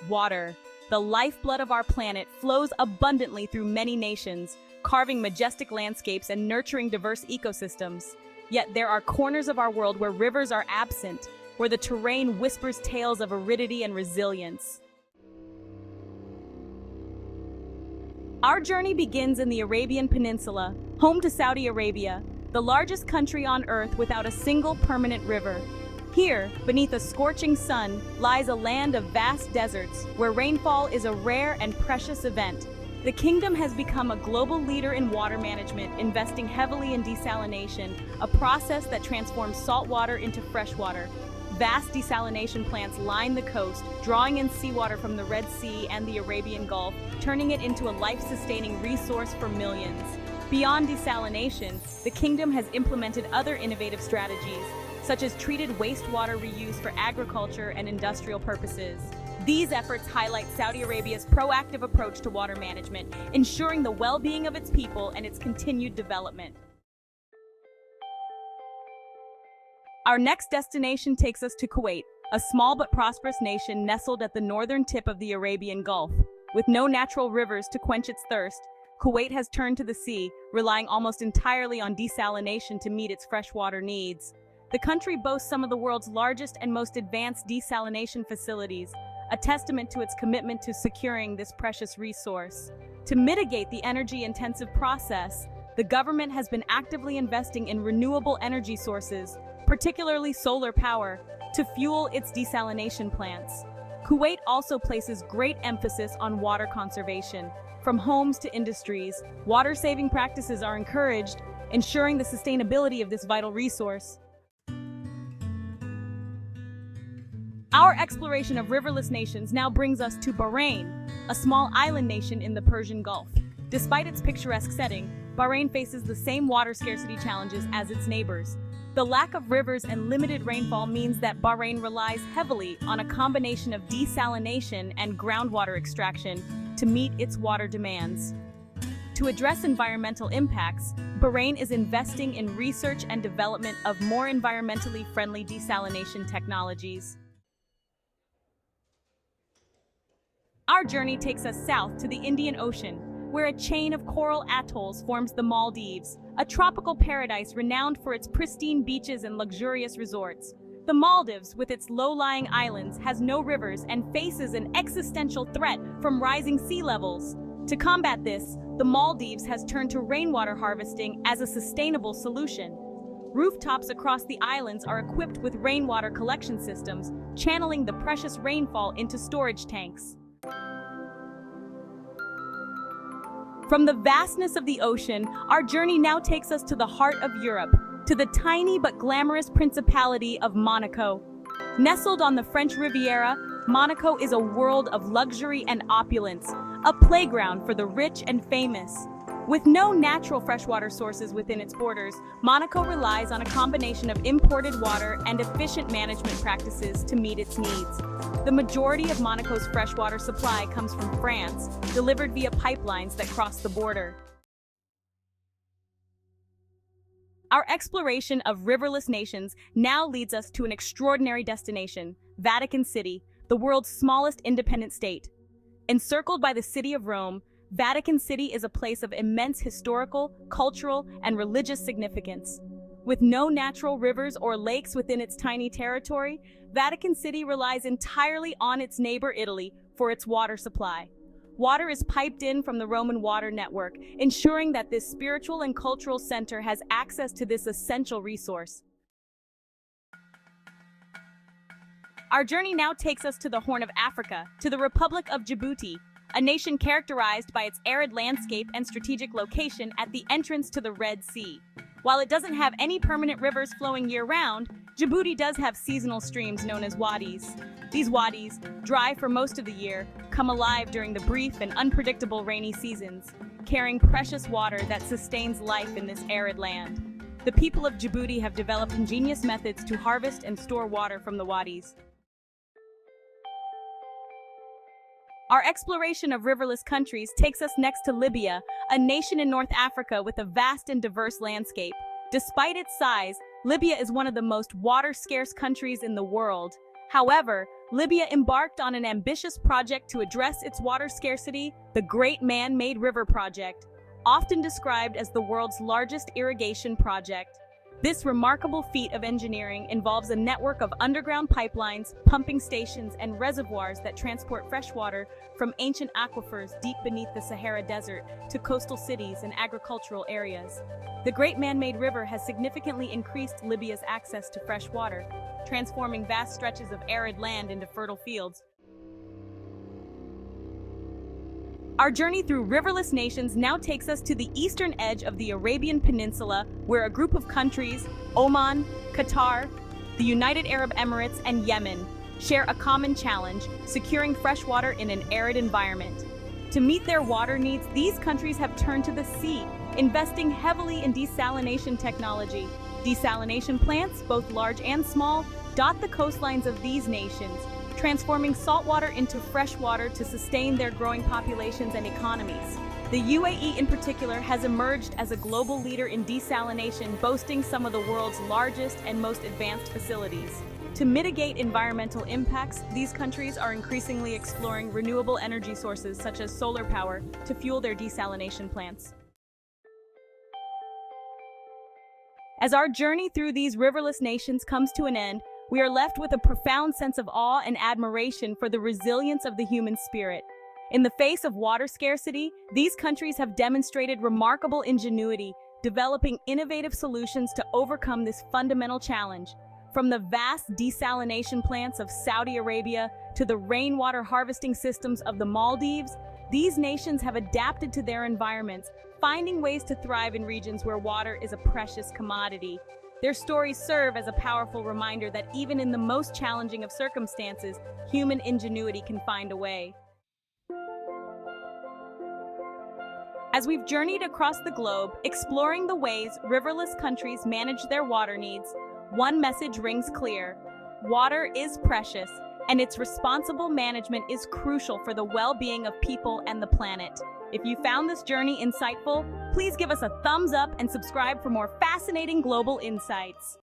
water. The lifeblood of our planet flows abundantly through many nations, carving majestic landscapes and nurturing diverse ecosystems. Yet there are corners of our world where rivers are absent, where the terrain whispers tales of aridity and resilience. Our journey begins in the Arabian Peninsula, home to Saudi Arabia, the largest country on Earth without a single permanent river. Here, beneath a scorching sun, lies a land of vast deserts, where rainfall is a rare and precious event. The kingdom has become a global leader in water management, investing heavily in desalination, a process that transforms salt water into fresh water. Vast desalination plants line the coast, drawing in seawater from the Red Sea and the Arabian Gulf, turning it into a life-sustaining resource for millions. Beyond desalination, the kingdom has implemented other innovative strategies, such as treated wastewater reuse for agriculture and industrial purposes. These efforts highlight Saudi Arabia's proactive approach to water management, ensuring the well-being of its people and its continued development. Our next destination takes us to Kuwait, a small but prosperous nation nestled at the northern tip of the Arabian Gulf. With no natural rivers to quench its thirst, Kuwait has turned to the sea, relying almost entirely on desalination to meet its freshwater needs. The country boasts some of the world's largest and most advanced desalination facilities, a testament to its commitment to securing this precious resource. To mitigate the energy-intensive process, the government has been actively investing in renewable energy sources, particularly solar power, to fuel its desalination plants. Kuwait also places great emphasis on water conservation. From homes to industries, water-saving practices are encouraged, ensuring the sustainability of this vital resource. Our exploration of riverless nations now brings us to Bahrain, a small island nation in the Persian Gulf. Despite its picturesque setting, Bahrain faces the same water scarcity challenges as its neighbors. The lack of rivers and limited rainfall means that Bahrain relies heavily on a combination of desalination and groundwater extraction to meet its water demands. To address environmental impacts, Bahrain is investing in research and development of more environmentally friendly desalination technologies. Our journey takes us south to the Indian Ocean, where a chain of coral atolls forms the Maldives, a tropical paradise renowned for its pristine beaches and luxurious resorts. The Maldives, with its low-lying islands, has no rivers and faces an existential threat from rising sea levels. To combat this, the Maldives has turned to rainwater harvesting as a sustainable solution. Rooftops across the islands are equipped with rainwater collection systems, channeling the precious rainfall into storage tanks. From the vastness of the ocean, our journey now takes us to the heart of Europe, to the tiny but glamorous Principality of Monaco. Nestled on the French Riviera, Monaco is a world of luxury and opulence, a playground for the rich and famous. With no natural freshwater sources within its borders, Monaco relies on a combination of imported water and efficient management practices to meet its needs. The majority of Monaco's freshwater supply comes from France, delivered via pipelines that cross the border. Our exploration of riverless nations now leads us to an extraordinary destination, Vatican City, the world's smallest independent state. Encircled by the city of Rome, Vatican City is a place of immense historical, cultural, and religious significance. With no natural rivers or lakes within its tiny territory, Vatican City relies entirely on its neighbor Italy for its water supply. Water is piped in from the Roman water network, ensuring that this spiritual and cultural center has access to this essential resource. Our journey now takes us to the Horn of Africa, to the Republic of Djibouti, a nation characterized by its arid landscape and strategic location at the entrance to the Red Sea. While it doesn't have any permanent rivers flowing year-round, Djibouti does have seasonal streams known as wadis. These wadis, dry for most of the year, come alive during the brief and unpredictable rainy seasons, carrying precious water that sustains life in this arid land. The people of Djibouti have developed ingenious methods to harvest and store water from the wadis. Our exploration of riverless countries takes us next to Libya, a nation in North Africa with a vast and diverse landscape. Despite its size, Libya is one of the most water-scarce countries in the world. However, Libya embarked on an ambitious project to address its water scarcity, the Great Man-Made River Project, often described as the world's largest irrigation project. This remarkable feat of engineering involves a network of underground pipelines, pumping stations, and reservoirs that transport fresh water from ancient aquifers deep beneath the Sahara Desert to coastal cities and agricultural areas. The Great Man-Made River has significantly increased Libya's access to fresh water, transforming vast stretches of arid land into fertile fields. Our journey through riverless nations now takes us to the eastern edge of the Arabian Peninsula, where a group of countries, Oman, Qatar, the United Arab Emirates, and Yemen, share a common challenge: securing fresh water in an arid environment. To meet their water needs, these countries have turned to the sea, investing heavily in desalination technology. Desalination plants, both large and small, dot the coastlines of these nations, transforming saltwater into fresh water to sustain their growing populations and economies. The UAE in particular has emerged as a global leader in desalination, boasting some of the world's largest and most advanced facilities. To mitigate environmental impacts, these countries are increasingly exploring renewable energy sources such as solar power to fuel their desalination plants. As our journey through these riverless nations comes to an end, we are left with a profound sense of awe and admiration for the resilience of the human spirit. In the face of water scarcity, these countries have demonstrated remarkable ingenuity, developing innovative solutions to overcome this fundamental challenge. From the vast desalination plants of Saudi Arabia to the rainwater harvesting systems of the Maldives, these nations have adapted to their environments, finding ways to thrive in regions where water is a precious commodity. Their stories serve as a powerful reminder that even in the most challenging of circumstances, human ingenuity can find a way. As we've journeyed across the globe, exploring the ways riverless countries manage their water needs, one message rings clear: water is precious, and its responsible management is crucial for the well-being of people and the planet. If you found this journey insightful, please give us a thumbs up and subscribe for more fascinating global insights.